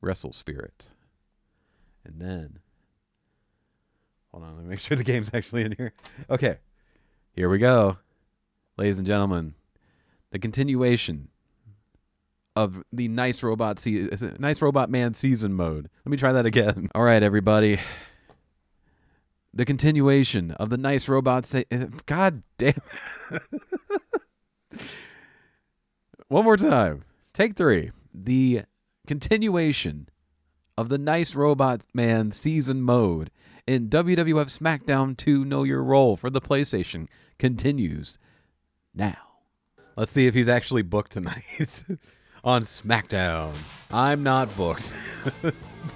Wrestle Spirit. And then, hold on, let me make sure the game's actually in here. Okay, here we go. Ladies and gentlemen, the continuation of the Nice Robot Man season mode. Let me try that again. All right, everybody. The continuation of the Nice Robot God damn it. One more time. Take 3. The continuation of the Nice Robot Man season mode in WWF SmackDown 2 Know Your Role for the PlayStation continues now. Let's see if he's actually booked tonight on SmackDown. I'm not booked.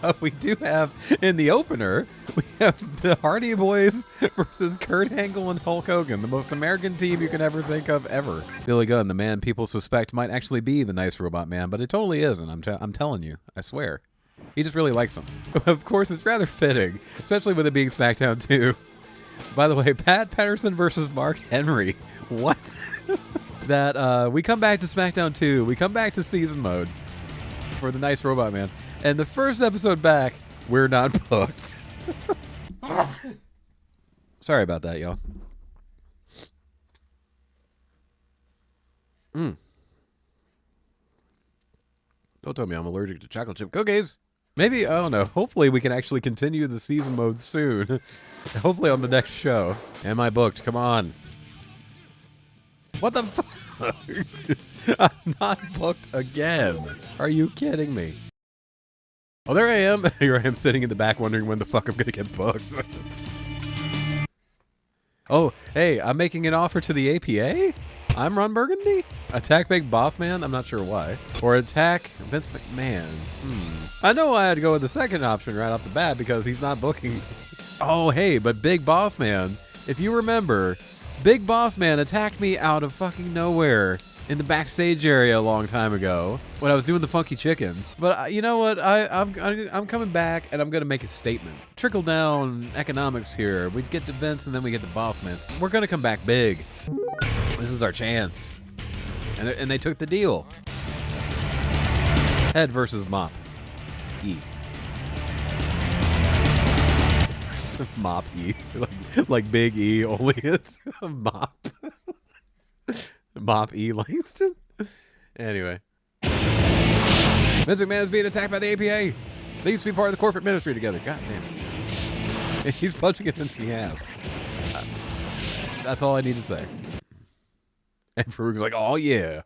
But we do have, in the opener, we have the Hardy Boys versus Kurt Angle and Hulk Hogan, the most American team you can ever think of ever. Billy Gunn, the man people suspect might actually be the Nice Robot Man, but it totally isn't. I'm telling you. I swear. He just really likes him. Of course, it's rather fitting, especially with it being SmackDown 2. By the way, Pat Patterson versus Mark Henry. What? That we come back to SmackDown 2. We come back to season mode for the Nice Robot Man. And the first episode back, we're not booked. Sorry about that, y'all. Don't tell me I'm allergic to chocolate chip cookies. Maybe, I don't know. Hopefully we can actually continue the season mode soon. Hopefully on the next show. Am I booked? Come on. What the fuck? I'm not booked again. Are you kidding me? Oh, there I am. Here I am sitting in the back wondering when the fuck I'm going to get booked. Oh, hey, I'm making an offer to the APA? I'm Ron Burgundy? Attack Big Boss Man? I'm not sure why. Or attack Vince McMahon? I know I had to go with the second option right off the bat because he's not booking me. Oh, hey, but Big Boss Man, if you remember, Big Boss Man attacked me out of fucking nowhere in the backstage area a long time ago when I was doing the Funky Chicken. But you know what? I'm coming back and I'm going to make a statement. Trickle down economics here. We get to Vince and then we get to Boss Man. We're going to come back big. This is our chance. And they took the deal. Head versus Mop. E. Mop E. like Big E, only it's Mop. Mop E. Langston? Anyway. Vince McMahon is being attacked by the APA. They used to be part of the corporate ministry together. God damn it. He's punching it in the ass. That's all I need to say. And Farouk's like, oh yeah.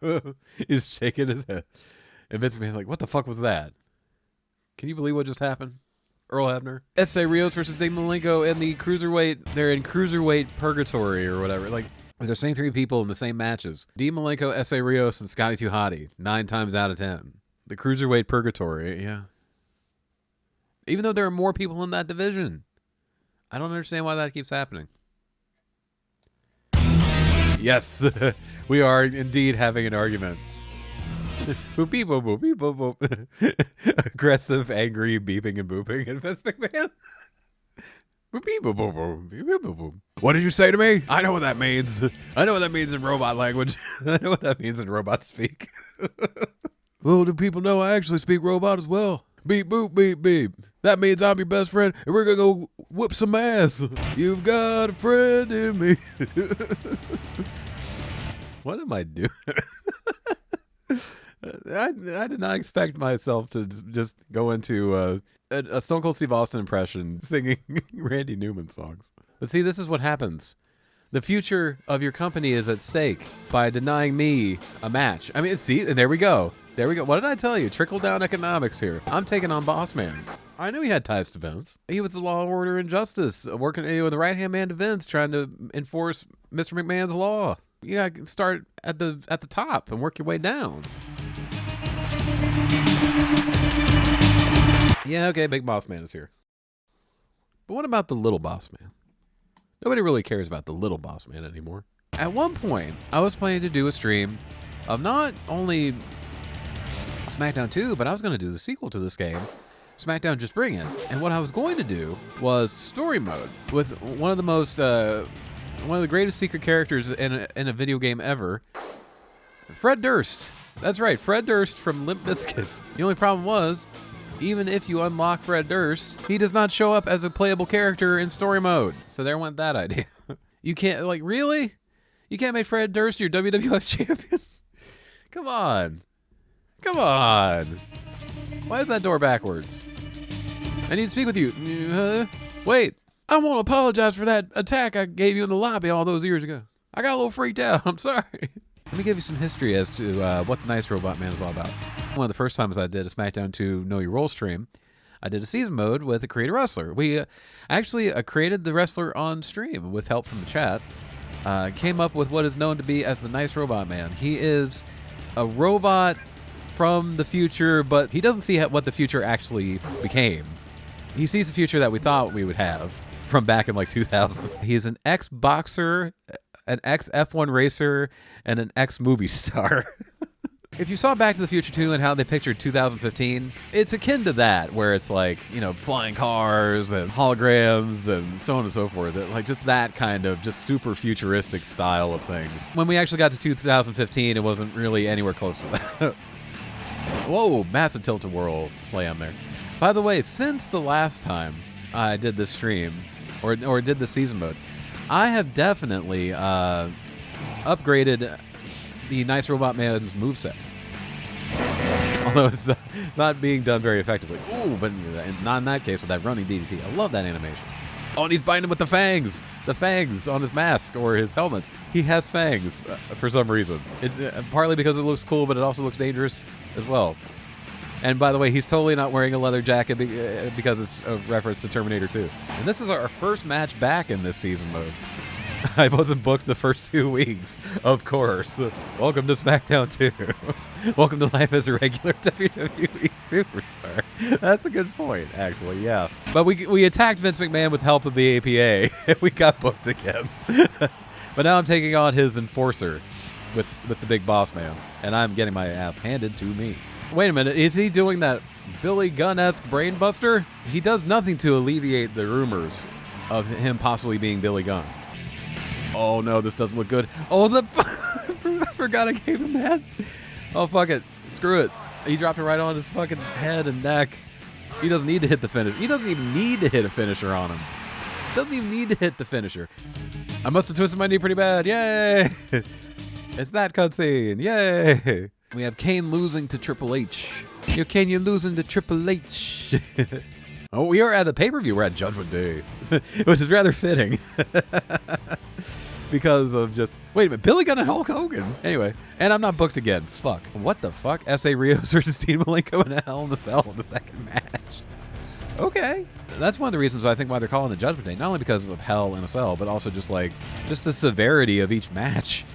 He's shaking his head. And Vince McMahon's like, what the fuck was that? Can you believe what just happened? Earl Hebner. S.A. Rios versus Dean Malenko and the Cruiserweight. They're in Cruiserweight Purgatory or whatever. Like, they're the same 3 people in the same matches. Dean Malenko, S.A. Rios, and Scotty 2 Hotty. 9 times out of 10. The Cruiserweight Purgatory, yeah. Even though there are more people in that division. I don't understand why that keeps happening. Yes, we are indeed having an argument. Boop beep boop boop beep boop boop. Aggressive, angry, beeping and booping in Vince McMahon. Boop beep boop boop boop beep boop boop. What did you say to me? I know what that means. I know what that means in robot language. I know what that means in robot speak. Well, do people know I actually speak robot as well? Beep boop beep beep. That means I'm your best friend and we're gonna go whoop some ass. You've got a friend in me. What am I doing? I did not expect myself to just go into a Stone Cold Steve Austin impression singing Randy Newman songs. But see, this is what happens. The future of your company is at stake by denying me a match. I mean, see, and there we go. There we go. What did I tell you? Trickle down economics here. I'm taking on Boss Man. I knew he had ties to Vince. He was the law, order, and justice, working with the right-hand man to Vince, trying to enforce Mr. McMahon's law. You gotta start at the top and work your way down. Yeah, okay, Big Boss Man is here. But what about the Little Boss Man? Nobody really cares about the Little Boss Man anymore. At one point, I was planning to do a stream of not only SmackDown 2, but I was going to do the sequel to this game, SmackDown Just Bring It. And what I was going to do was story mode with one of the greatest secret characters in a video game ever, Fred Durst. That's right, Fred Durst from Limp Bizkit. The only problem was, Even if you unlock Fred Durst, he does not show up as a playable character in story mode. So there went that idea. You can't, like, really? You can't make Fred Durst your WWF champion? Come on. Come on. Why is that door backwards? I need to speak with you. Wait, I want to apologize for that attack I gave you in the lobby all those years ago. I got a little freaked out. I'm sorry. Let me give you some history as to what the Nice Robot Man is all about. One of the first times I did a SmackDown 2 Know Your Role stream, I did a season mode with a created wrestler. We actually created the wrestler on stream with help from the chat. Came up with what is known to be as the Nice Robot Man. He is a robot from the future, but he doesn't see what the future actually became. He sees the future that we thought we would have from back in like 2000. He's an ex-boxer, an ex-F1 racer, and an ex-movie star. If you saw Back to the Future 2 and how they pictured 2015, it's akin to that, where it's like, you know, flying cars and holograms and so on and so forth. Like just that kind of just super futuristic style of things. When we actually got to 2015, it wasn't really anywhere close to that. Whoa, massive tilt-a-whirl slam there. By the way, since the last time I did this stream, or did the season mode, I have definitely upgraded the Nice Robot Man's moveset. Although it's not being done very effectively. Ooh, but not in that case with that running DDT. I love that animation. Oh, and he's biting him with the fangs. The fangs on his mask or his helmet. He has fangs for some reason. Partly because it looks cool, but it also looks dangerous as well. And by the way, he's totally not wearing a leather jacket because it's a reference to Terminator 2. And this is our first match back in this season mode. I wasn't booked the first 2 weeks, of course. Welcome to SmackDown 2. Welcome to life as a regular WWE superstar. That's a good point, actually, yeah. But we attacked Vince McMahon with help of the APA. We got booked again. But now I'm taking on his enforcer with the big boss man, and I'm getting my ass handed to me. Wait a minute, is he doing that Billy Gunn-esque brainbuster? He does nothing to alleviate the rumors of him possibly being Billy Gunn. Oh no, this doesn't look good. Oh, I forgot I gave him that. Oh, fuck it. Screw it. He dropped it right on his fucking head and neck. He doesn't need to hit the finish. He doesn't even need to hit a finisher on him. Doesn't even need to hit the finisher. I must have twisted my knee pretty bad. Yay! It's that cutscene. Yay! We have Kane losing to Triple H. Yo, Kane, you're losing to Triple H. Oh, we are at a pay-per-view. We're at Judgment Day, which is rather fitting. Because of just... Wait a minute, Billy Gunn and Hulk Hogan. Anyway, and I'm not booked again. Fuck. What the fuck? S.A. Rios versus Dean Malenko in a Hell in a Cell in the second match. Okay. That's one of the reasons why I think why they're calling it Judgment Day. Not only because of Hell in a Cell, but also just like... just the severity of each match.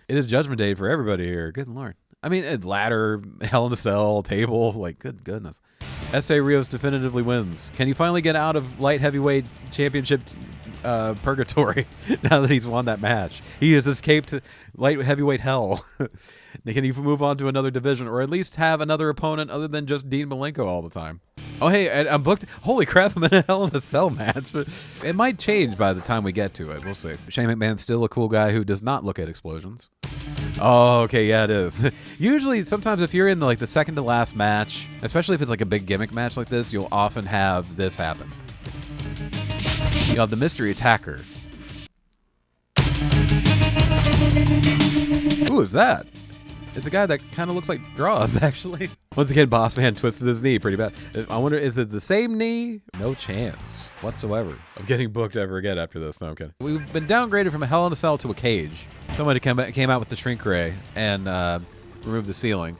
It is Judgment Day for everybody here. Good Lord. I mean, ladder, Hell in a Cell, table, like, good goodness. S.A. Rios definitively wins. Can he finally get out of light heavyweight championship purgatory now that he's won that match? He has escaped light heavyweight hell. Can he move on to another division or at least have another opponent other than just Dean Malenko all the time? Oh, hey, I'm booked. Holy crap, I'm in a Hell in a Cell match. But it might change by the time we get to it. We'll see. Shane McMahon's still a cool guy who does not look at explosions. Oh, okay, yeah, it is. Usually, sometimes if you're in the second to last match, especially if it's like a big gimmick match like this, you'll often have this happen. You have the mystery attacker. Who is that? It's a guy that kind of looks like Draws, actually. Once again, Boss Man twisted his knee pretty bad. I wonder, is it the same knee? No chance whatsoever of getting booked ever again after this. No, I'm kidding. We've been downgraded from a Hell in a Cell to a cage. Somebody came out with the shrink ray and removed the ceiling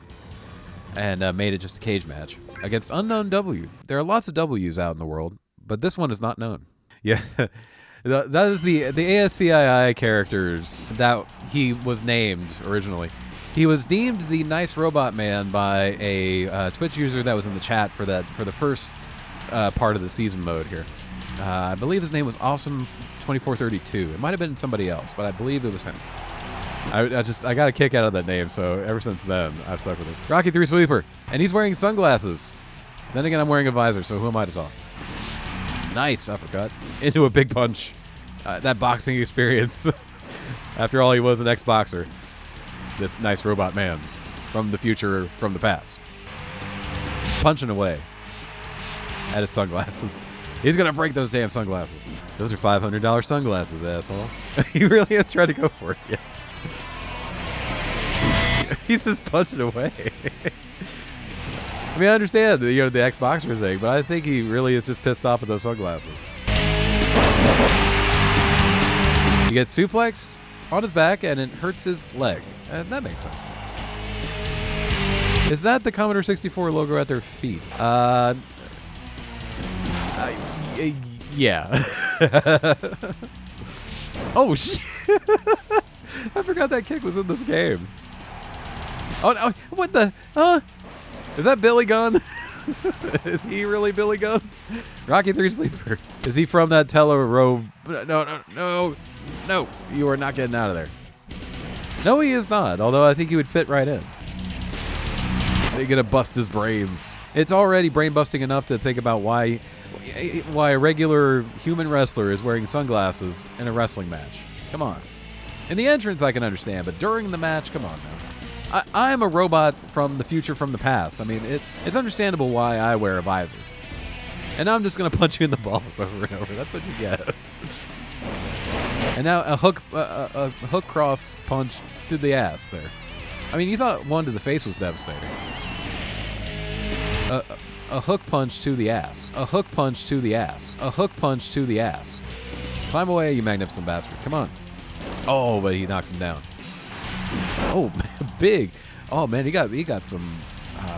and made it just a cage match against Unknown W. There are lots of W's out in the world, but this one is not known. Yeah. That is the ASCII characters that he was named originally. He was deemed the Nice Robot Man by a Twitch user that was in the chat for the first part of the season mode here. I believe his name was Awesome2432. It might have been somebody else, but I believe it was him. I got a kick out of that name, so ever since then I've stuck with it. Rocky 3 Sweeper, and he's wearing sunglasses. Then again, I'm wearing a visor, so who am I to talk? Nice uppercut into a big punch. That boxing experience. After all, he was an ex-boxer. This Nice Robot Man from the future, from the past. Punching away. At his sunglasses. He's going to break those damn sunglasses. Those are $500 sunglasses, asshole. He really is trying to go for it. Yeah. He's just punching away. I mean, I understand, the ex-boxer thing, but I think he really is just pissed off at those sunglasses. He gets suplexed on his back, and it hurts his leg. That makes sense. Is that the Commodore 64 logo at their feet? Yeah. Oh, shit. I forgot that kick was in this game. Oh, no. What the? Huh? Is that Billy Gunn? Is he really Billy Gunn? Rocky 3 Sleeper. Is he from that Tele-Robe? No. You are not getting out of there. No, he is not. Although I think he would fit right in. They're going to bust his brains. It's already brain-busting enough to think about why a regular human wrestler is wearing sunglasses in a wrestling match. Come on. In the entrance, I can understand, but during the match, come on now. I'm a robot from the future, from the past. I mean, it's understandable why I wear a visor. And now I'm just going to punch you in the balls over and over. That's what you get. And now a hook cross punch to the ass there. I mean, you thought one to the face was devastating. A hook punch to the ass. A hook punch to the ass. A hook punch to the ass. Climb away, you magnificent bastard. Come on. Oh, but he knocks him down. Oh, man, big. Oh, man, he got some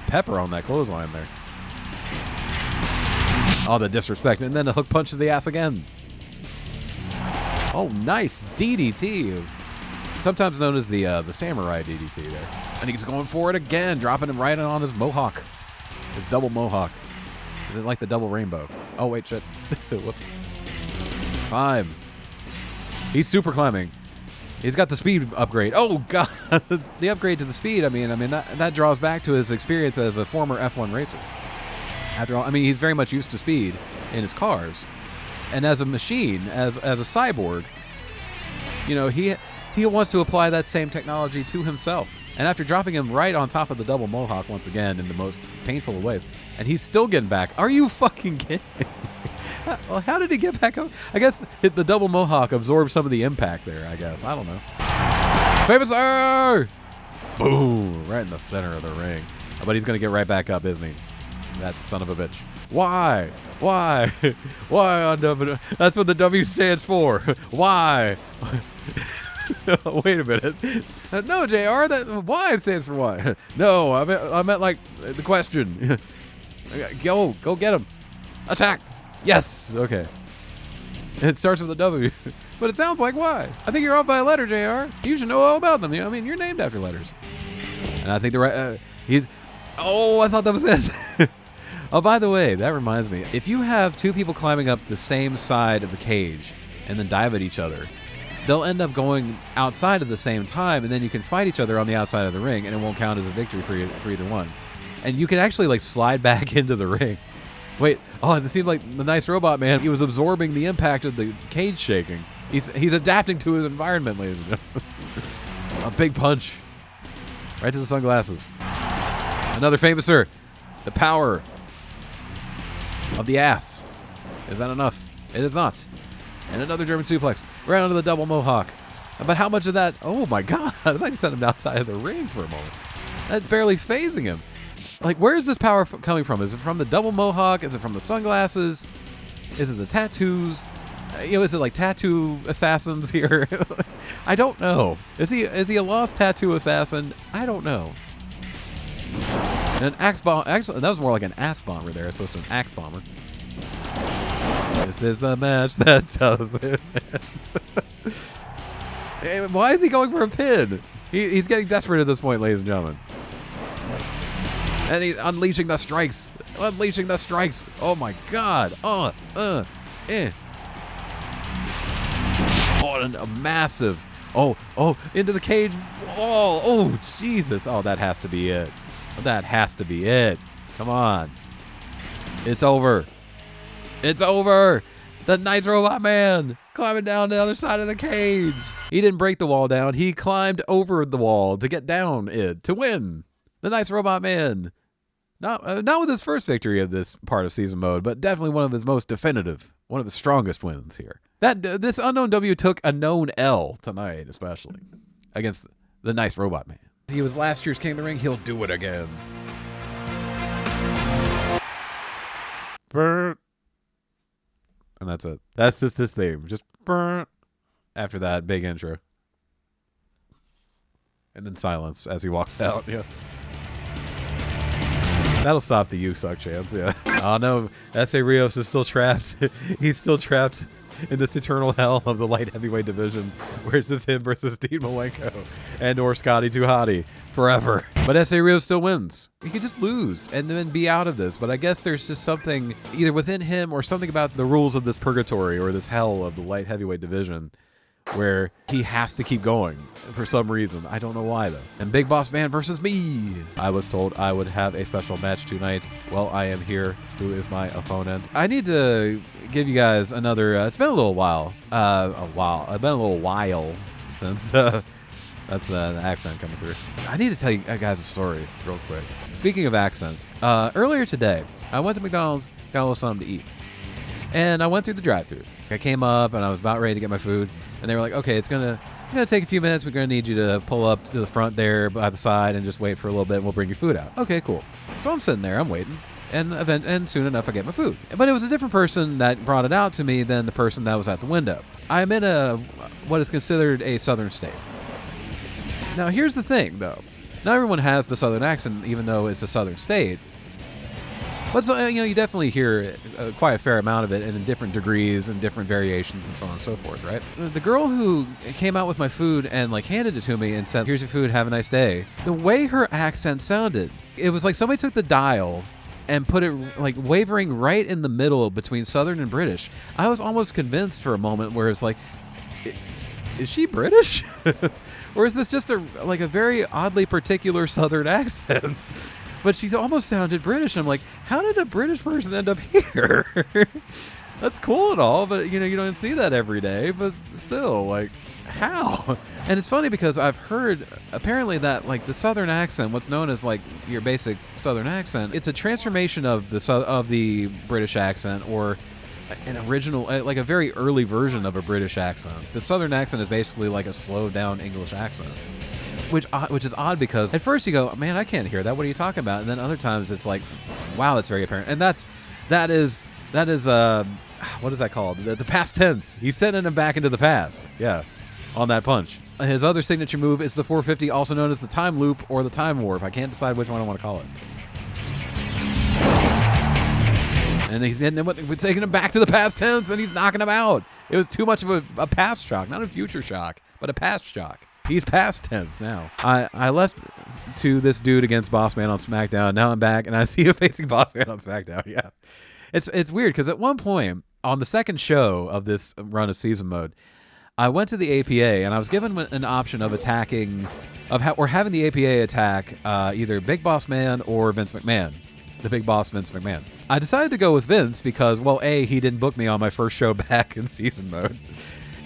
pepper on that clothesline there. Oh, the disrespect. And then the hook punch to the ass again. Oh, nice DDT. Sometimes known as the samurai DDT there. And he's going for it again, dropping him right on his mohawk. His double mohawk. Is it like the double rainbow? Oh, wait, shit. Whoops. Climb. He's super climbing. He's got the speed upgrade. Oh, God. The upgrade to the speed, I mean that draws back to his experience as a former F1 racer. After all, I mean, he's very much used to speed in his cars. And as a machine, as a cyborg, he wants to apply that same technology to himself. And after dropping him right on top of the double mohawk once again in the most painful of ways, and he's still getting back. Are you fucking kidding? Well, how did he get back up? I guess the double mohawk absorbed some of the impact there, I guess. I don't know. Famous sir! Boom! Right in the center of the ring. But he's going to get right back up, isn't he? That son of a bitch. Why? Why? Why on W? That's what the W stands for. Why? Wait a minute. No, JR, that why stands for why. No, I meant like the question. Go get him. Attack. Yes. Okay. It starts with a W, but it sounds like why. I think you're off by a letter, JR. You should know all about them. I mean, you're named after letters. And I think the right he's. Oh, I thought that was this. Oh, by the way, that reminds me. If you have two people climbing up the same side of the cage and then dive at each other, they'll end up going outside at the same time, and then you can fight each other on the outside of the ring, and it won't count as a victory for either one. And you can actually like slide back into the ring. Wait, oh, it seemed like the nice robot man. He was absorbing the impact of the cage shaking. He's adapting to his environment, ladies and gentlemen. A big punch, right to the sunglasses. Another famouser. The power of the ass. Is that enough? It is not. And another German suplex. Right onto the double mohawk. But how much of that? Oh my God. I thought you sent him outside of the ring for a moment. That's barely phasing him. Like, where is this power coming from? Is it from the double mohawk? Is it from the sunglasses? Is it the tattoos? Is it like tattoo assassins here? I don't know. Is he a lost tattoo assassin? I don't know. And an axe bomb. Actually, that was more like an ass bomber there, as opposed to an axe bomber. This is the match that does it. Hey, why is he going for a pin? He's getting desperate at this point, ladies and gentlemen. And he's unleashing the strikes. Unleashing the strikes. Oh my God. Oh, and a massive. Oh, into the cage wall. Oh, Jesus. Oh, that has to be it. That has to be it. Come on. It's over. It's over. The nice robot man climbing down the other side of the cage. He didn't break the wall down. He climbed over the wall to get down it to win. The nice robot man. Not with his first victory of this part of season mode, but definitely one of his most definitive, one of his strongest wins here. This unknown W took a known L tonight, especially against the nice robot man. He was last year's King of the Ring. He'll do it again. Burr. And that's it. That's just his theme. Just burr. After that big intro. And then silence as he walks out. Yeah. That'll stop the "you suck" chants. Yeah. Oh no, S.A. Rios is still trapped. He's still trapped in this eternal hell of the light heavyweight division, where it's just him versus Dean Malenko and or Scotty 2 Hotty forever. But S.A. Rios still wins. He could just lose and then be out of this. But I guess there's just something either within him or something about the rules of this purgatory or this hell of the light heavyweight division where he has to keep going for some reason. I don't know why, though. And Big Boss Man versus me. I was told I would have a special match tonight. Well, I am here. Who is my opponent? I need to give you guys another... it's been a little while. It's been a little while since... that's the accent coming through. I need to tell you guys a story real quick. Speaking of accents, earlier today, I went to McDonald's, got a little something to eat. And I went through the drive-thru. I came up and I was about ready to get my food. And they were like, okay, it's gonna take a few minutes. We're gonna need you to pull up to the front there by the side and just wait for a little bit and we'll bring your food out. Okay, cool. So I'm sitting there, I'm waiting. And soon enough I get my food. But it was a different person that brought it out to me than the person that was at the window. I'm in what is considered a southern state. Now here's the thing though. Not everyone has the southern accent even though it's a southern state. But so, you definitely hear quite a fair amount of it and in different degrees and different variations and so on and so forth, right? The girl who came out with my food and handed it to me and said, "Here's your food, have a nice day." The way her accent sounded, it was like somebody took the dial and put it wavering right in the middle between Southern and British. I was almost convinced for a moment where it's like, is she British? Or is this just a very oddly particular Southern accent? But she almost sounded British. I'm like, how did a British person end up here? That's cool and all, but you don't see that every day. But still, how? And it's funny because I've heard apparently that the Southern accent, what's known as your basic Southern accent, it's a transformation of the British accent or an original, a very early version of a British accent. The Southern accent is basically a slowed down English accent. Which is odd because at first you go, man, I can't hear that. What are you talking about? And then other times it's like, wow, that's very apparent. And that is what is that called? The past tense. He's sending him back into the past. Yeah, on that punch. His other signature move is the 450, also known as the time loop or the time warp. I can't decide which one I want to call it. And he's hitting him we're taking him back to the past tense, and he's knocking him out. It was too much of a past shock, not a future shock, but a past shock. He's past tense now. I left to this dude against Boss Man on SmackDown. Now I'm back, and I see him facing Boss Man on SmackDown. Yeah, it's weird because at one point on the second show of this run of season mode, I went to the APA and I was given an option of having the APA attack either Big Boss Man or Vince McMahon. The big boss, Vince McMahon. I decided to go with Vince because, well, A, he didn't book me on my first show back in season mode.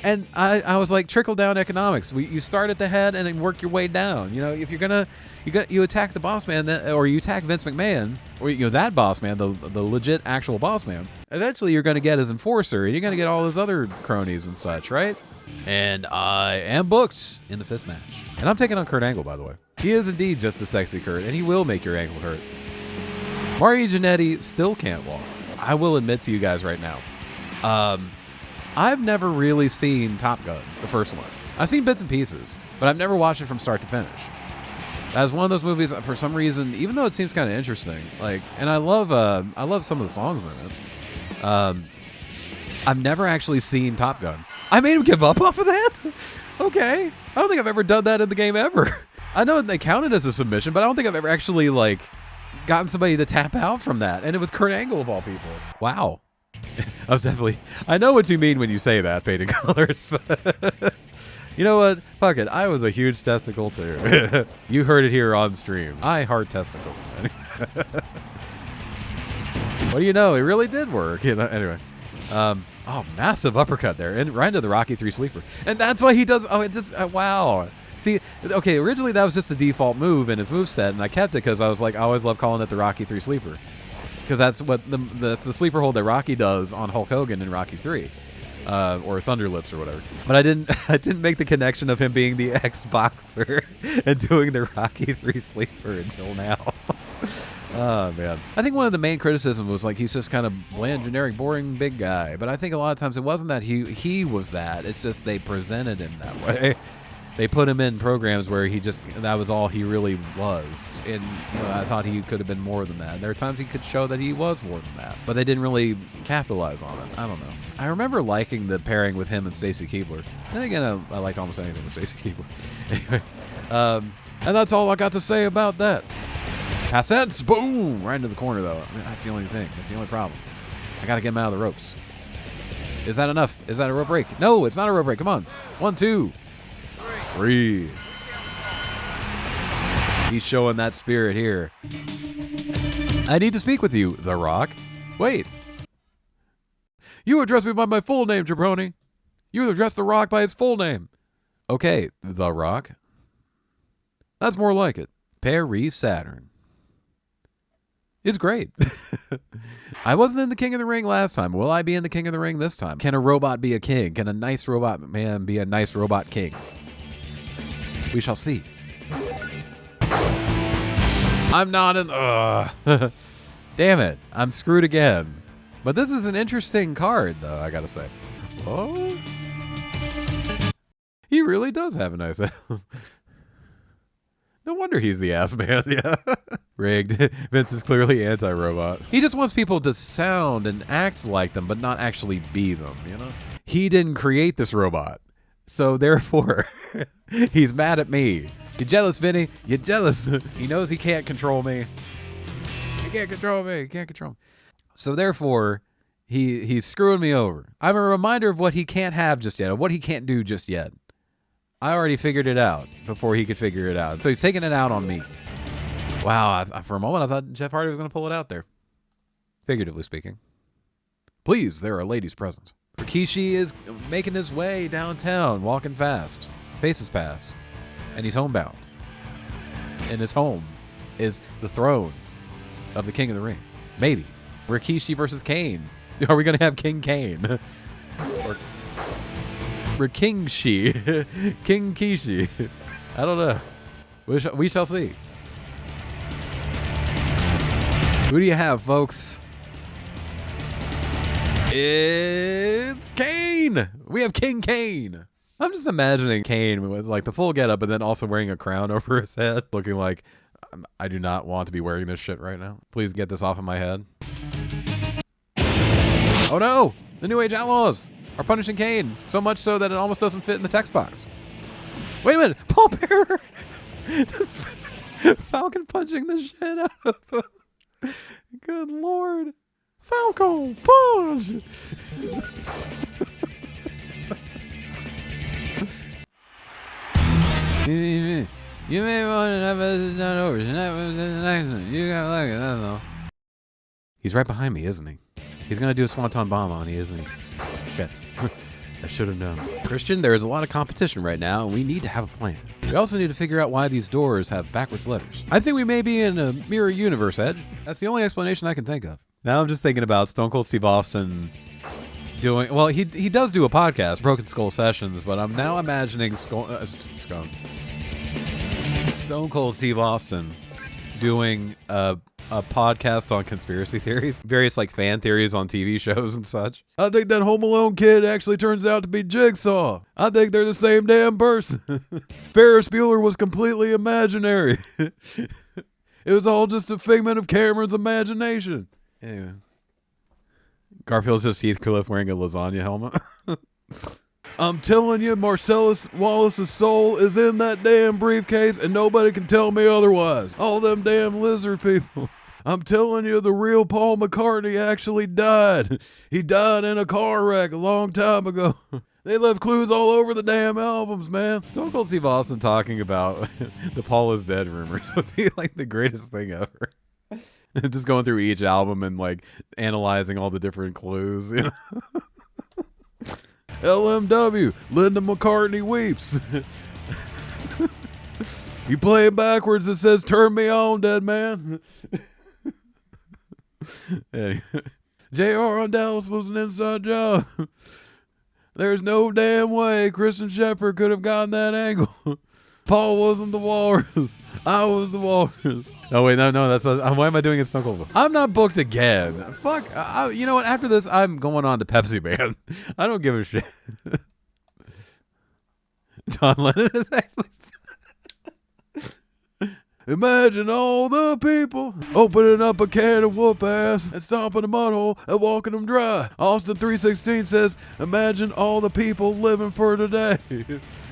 And I was like, trickle down economics. You start at the head and then work your way down. If you're you attack the boss man, or you attack Vince McMahon, or that boss man, the legit actual boss man. Eventually, you're going to get his enforcer, and you're going to get all his other cronies and such, right? And I am booked in the fist match, and I'm taking on Kurt Angle, by the way. He is indeed just a sexy Kurt, and he will make your ankle hurt. Mario Jannetty still can't walk. I will admit to you guys right now. I've never really seen Top Gun, the first one. I've seen bits and pieces, but I've never watched it from start to finish. That's one of those movies, for some reason, even though it seems kind of interesting, and I love some of the songs in it. I've never actually seen Top Gun. I made him give up off of that? Okay. I don't think I've ever done that in the game ever. I know they counted as a submission, but I don't think I've ever actually, gotten somebody to tap out from that. And it was Kurt Angle of all people. Wow. I know what you mean when you say that, Painted Colors, but you know what? Fuck it. I was a huge testicle too. You heard it here on stream. I heart testicles. What do you know? It really did work. Anyway. Massive uppercut there. And right into the Rocky 3 sleeper. And that's why he does. Oh, it just, wow. See, See, okay, originally that was just a default move in his moveset, and I kept it because I was like, I always love calling it the Rocky 3 sleeper. Because that's what the sleeper hold that Rocky does on Hulk Hogan in Rocky 3. Or Thunder Lips or whatever. But I didn't make the connection of him being the ex-boxer and doing the Rocky 3 sleeper until now. Oh, man. I think one of the main criticisms was like he's just kind of bland, generic, boring, big guy. But I think a lot of times it wasn't that he was that. It's just they presented him that way. They put him in programs where that was all he really was. And I thought he could have been more than that. There are times he could show that he was more than that. But they didn't really capitalize on it. I don't know. I remember liking the pairing with him and Stacy Keibler. And again, I liked almost anything with Stacy Keibler. Anyway, and that's all I got to say about that. Past tense, boom! Right into the corner, though. I mean, that's the only thing. That's the only problem. I got to get him out of the ropes. Is that enough? Is that a rope break? No, it's not a rope break. Come on. 1, 2, 3. He's showing that spirit here. I need to speak with you, The Rock. Wait. You address me by my full name, jabroni. You address The Rock by his full name. Okay, The Rock. That's more like it. Perry Saturn. It's great. I wasn't in the King of the Ring last time. Will I be in the King of the Ring this time? Can a robot be a king? Can a nice robot man be a nice robot king? We shall see. I'm not in... Damn it. I'm screwed again. But this is an interesting card, though, I gotta say. Oh? He really does have a nice... No wonder he's the ass man, yeah. Rigged. Vince is clearly anti-robot. He just wants people to sound and act like them, but not actually be them, He didn't create this robot. So therefore, he's mad at me. You jealous, Vinny? You jealous? He knows he can't control me. He can't control me. He can't control me. So therefore, he's screwing me over. I'm a reminder of what he can't have just yet, of what he can't do just yet. I already figured it out before he could figure it out. So he's taking it out on me. Wow, for a moment I thought Jeff Hardy was going to pull it out there. Figuratively speaking. Please, there are ladies present. Rikishi is making his way downtown, walking fast. Faces pass. And he's homebound. And his home is the throne of the King of the Ring. Maybe. Rikishi versus Kane. Are we going to have King Kane? Or Rikingshi. King Kishi. I don't know. We shall see. Who do you have, folks? It's Kane. We have King Kane. I'm just imagining Kane with like the full getup, but then also wearing a crown over his head, looking like I do not want to be wearing this shit right now. Please get this off of my head. Oh no! The New Age Outlaws are punishing Kane so much so that it almost doesn't fit in the text box. Wait a minute, Paul Bearer just Falcon punching the shit out of him. Good Lord. Falcon punch. You may want to have us not over. Tonight was the next one. You got lucky, that's all. He's right behind me, isn't he? He's gonna do a swanton bomb on me, isn't he? Shit. I should have known. Christian, there is a lot of competition right now, and we need to have a plan. We also need to figure out why these doors have backwards letters. I think we may be in a mirror universe, Edge. That's the only explanation I can think of. Now I'm just thinking about Stone Cold Steve Austin doing... Well, he does do a podcast, Broken Skull Sessions, but I'm now imagining Stone Cold Steve Austin doing a podcast on conspiracy theories, various like fan theories on TV shows and such. I think that Home Alone kid actually turns out to be Jigsaw. I think they're the same damn person. Ferris Bueller was completely imaginary. It was all just a figment of Cameron's imagination. Anyway. Garfield's just Heathcliff wearing a lasagna helmet. I'm telling you, Marcellus Wallace's soul is in that damn briefcase, and nobody can tell me otherwise. All them damn lizard people. I'm telling you, the real Paul McCartney actually died. He died in a car wreck a long time ago. They left clues all over the damn albums, man. Stone Cold Steve Austin talking about the Paul is dead rumors would be like the greatest thing ever. Just going through each album and like analyzing all the different clues, you know? LMW, Linda McCartney weeps. You play it backwards, it says, turn me on, dead man. Anyway. JR on Dallas was an inside job. There's no damn way Christian Shepherd could have gotten that angle. Paul wasn't the walrus. I was the walrus. Oh, wait, no, that's why am I doing it Stone Cold? I'm not booked again. Fuck. You know what? After this, I'm going on to Pepsi Man. I don't give a shit. John Lennon is actually... Imagine all the people opening up a can of whoop ass and stomping a mud hole and walking them dry. Austin 316 says, imagine all the people living for today.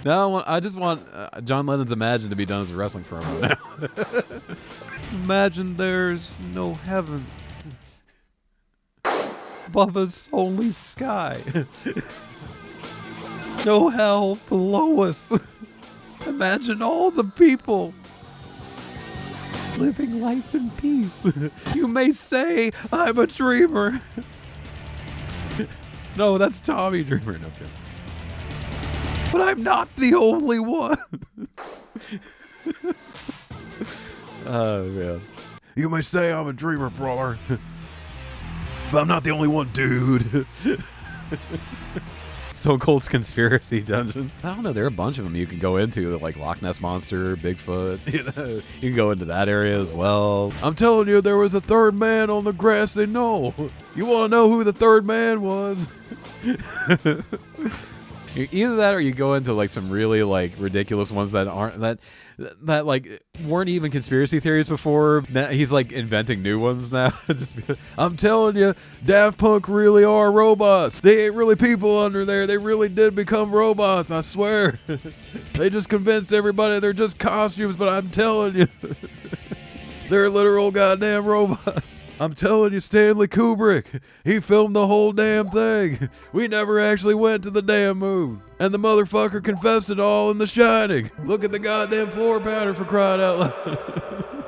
Now I just want John Lennon's Imagine to be done as a wrestling promo now. Imagine there's no heaven. Above us only sky. No hell below us. Imagine all the people living life in peace. You may say I'm a dreamer. No, that's Tommy Dreamer. No, okay. But I'm not the only one. Oh, man. You may say I'm a dreamer, brother. But I'm not the only one, dude. Stone Cold's Conspiracy Dungeon. I don't know. There are a bunch of them you can go into, like Loch Ness Monster, Bigfoot. You can go into that area as well. I'm telling you, there was a third man on the grassy knoll. You want to know who the third man was? Either that, or you go into like some really like ridiculous ones that aren't that like weren't even conspiracy theories before. Now he's like inventing new ones now. I'm telling you, Daft Punk really are robots. They ain't really people under there. They really did become robots, I swear. They just convinced everybody they're just costumes, but I'm telling you, they're literal goddamn robots. I'm telling you, Stanley Kubrick, he filmed the whole damn thing. We never actually went to the damn moon. And the motherfucker confessed it all in The Shining. Look at the goddamn floor pattern, for crying out loud.